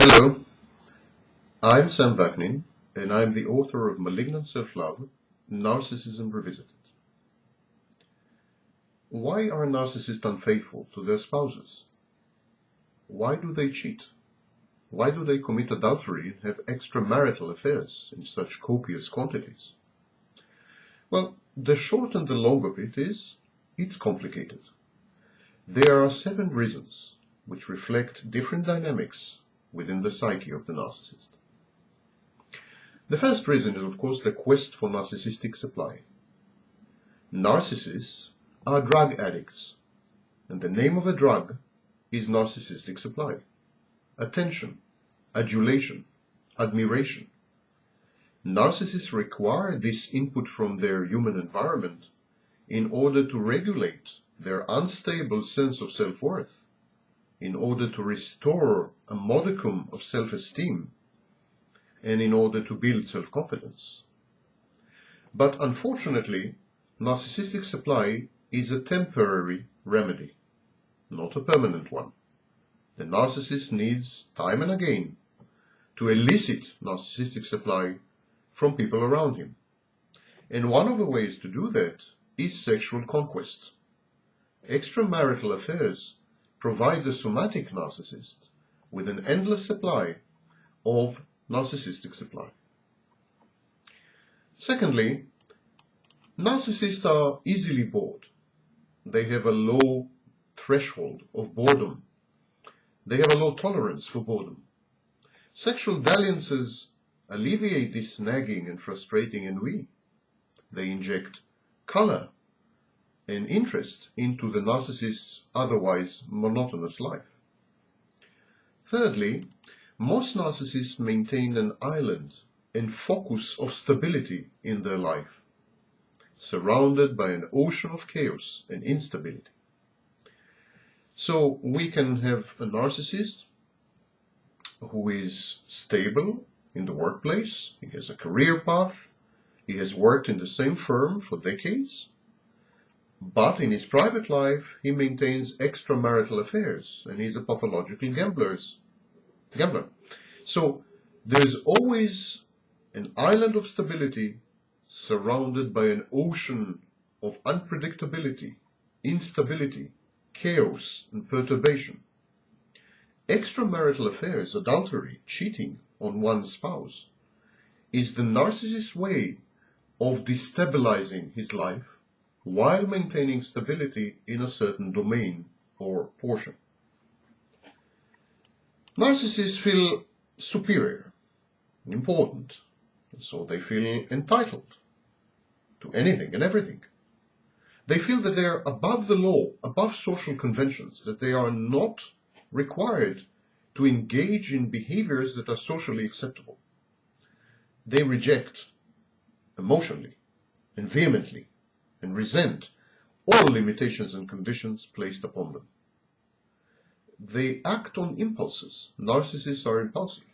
Hello, I'm Sam Vaknin, and I'm the author of Malignant Self-Love, Narcissism Revisited. Why are narcissists unfaithful to their spouses? Why do they cheat? Why do they commit adultery and have extramarital affairs in such copious quantities? Well, the short and the long of it is, it's complicated. There are 7 reasons which reflect different dynamics within the psyche of the narcissist. The first reason is, of course, the quest for narcissistic supply. Narcissists are drug addicts, and the name of the drug is narcissistic supply. Attention, adulation, admiration. Narcissists require this input from their human environment in order to regulate their unstable sense of self-worth, in order to restore a modicum of self-esteem, and in order to build self-confidence. But unfortunately, narcissistic supply is a temporary remedy, not a permanent one. The narcissist needs time and again to elicit narcissistic supply from people around him. And one of the ways to do that is sexual conquest. Extramarital affairs provide the somatic narcissist with an endless supply of narcissistic supply. Secondly, narcissists are easily bored. They have a low threshold of boredom. They have a low tolerance for boredom. Sexual dalliances alleviate this nagging and frustrating ennui. They inject color and interest into the narcissist's otherwise monotonous life. Thirdly, most narcissists maintain an island and focus of stability in their life, surrounded by an ocean of chaos and instability. So we can have a narcissist who is stable in the workplace, he has a career path, he has worked in the same firm for decades, but in his private life he maintains extramarital affairs and he's a pathological gambler. So there's always an island of stability surrounded by an ocean of unpredictability, instability, chaos, and perturbation. Extramarital affairs, adultery, cheating on one's spouse, is the narcissist's way of destabilizing his life while maintaining stability in a certain domain or portion. Narcissists feel superior and important, and so they feel entitled to anything and everything. They feel that they are above the law, above social conventions, that they are not required to engage in behaviors that are socially acceptable. They reject emotionally and vehemently and resent all limitations and conditions placed upon them. They act on impulses. Narcissists are impulsive.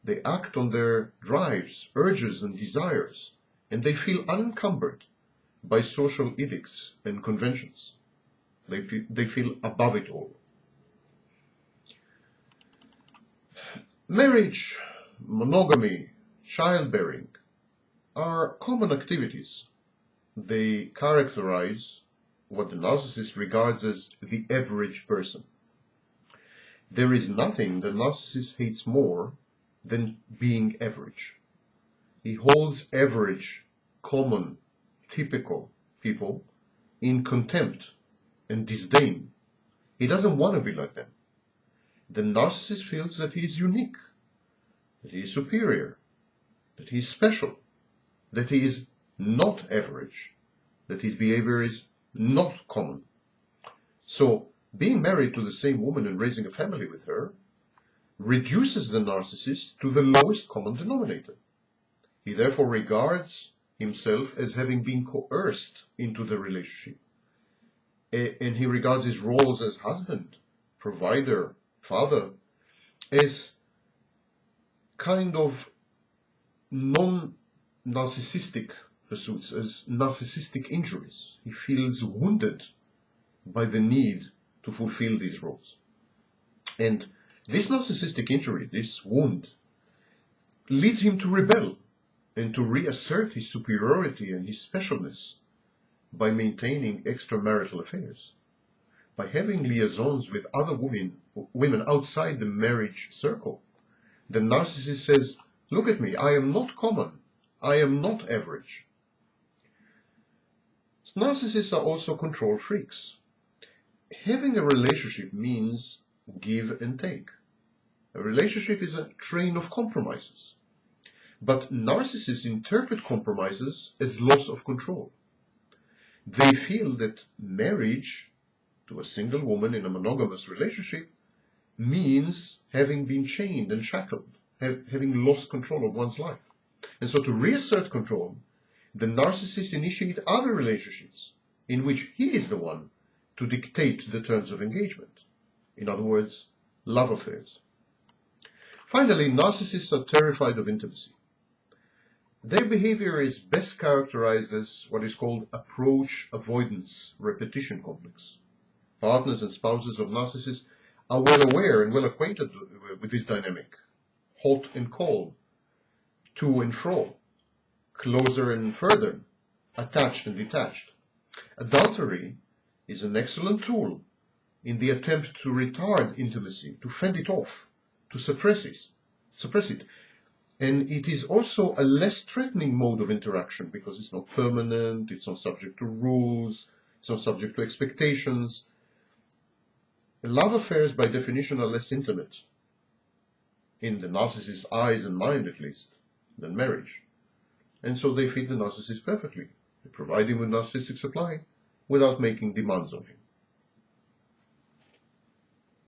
They act on their drives, urges, and desires, and they feel unencumbered by social edicts and conventions. They feel above it all. Marriage, monogamy, childbearing are common activities. They characterize what the narcissist regards as the average person. There is nothing the narcissist hates more than being average. He holds average, common, typical people in contempt and disdain. He doesn't want to be like them. The narcissist feels that he is unique, that he is superior, that he is special, that he is not average, that his behavior is not common. So, being married to the same woman and raising a family with her reduces the narcissist to the lowest common denominator. He therefore regards himself as having been coerced into the relationship. And he regards his roles as husband, provider, father, as kind of non-narcissistic pursuits, as narcissistic injuries. He feels wounded by the need to fulfill these roles. And This narcissistic injury, this wound, leads him to rebel and to reassert his superiority and his specialness by maintaining extramarital affairs, by having liaisons with other women outside the marriage circle. The narcissist says, look at me, I am not common, I am not average. Narcissists are also control freaks. Having a relationship means give and take. A relationship is a train of compromises. But narcissists interpret compromises as loss of control. They feel that marriage to a single woman in a monogamous relationship means having been chained and shackled, having lost control of one's life. And so to reassert control, the narcissist initiates other relationships in which he is the one to dictate the terms of engagement. In other words, love affairs. Finally, narcissists are terrified of intimacy. Their behavior is best characterized as what is called approach avoidance repetition complex. Partners and spouses of narcissists are well aware and well acquainted with this dynamic. Hot and cold, to and fro, closer and further, attached and detached. Adultery is an excellent tool in the attempt to retard intimacy, to fend it off, to suppress it. And it is also a less threatening mode of interaction because it's not permanent, it's not subject to rules, it's not subject to expectations. Love affairs, by definition, are less intimate, in the narcissist's eyes and mind at least, than marriage. And so they fit the narcissist perfectly. They provide him with narcissistic supply without making demands on him.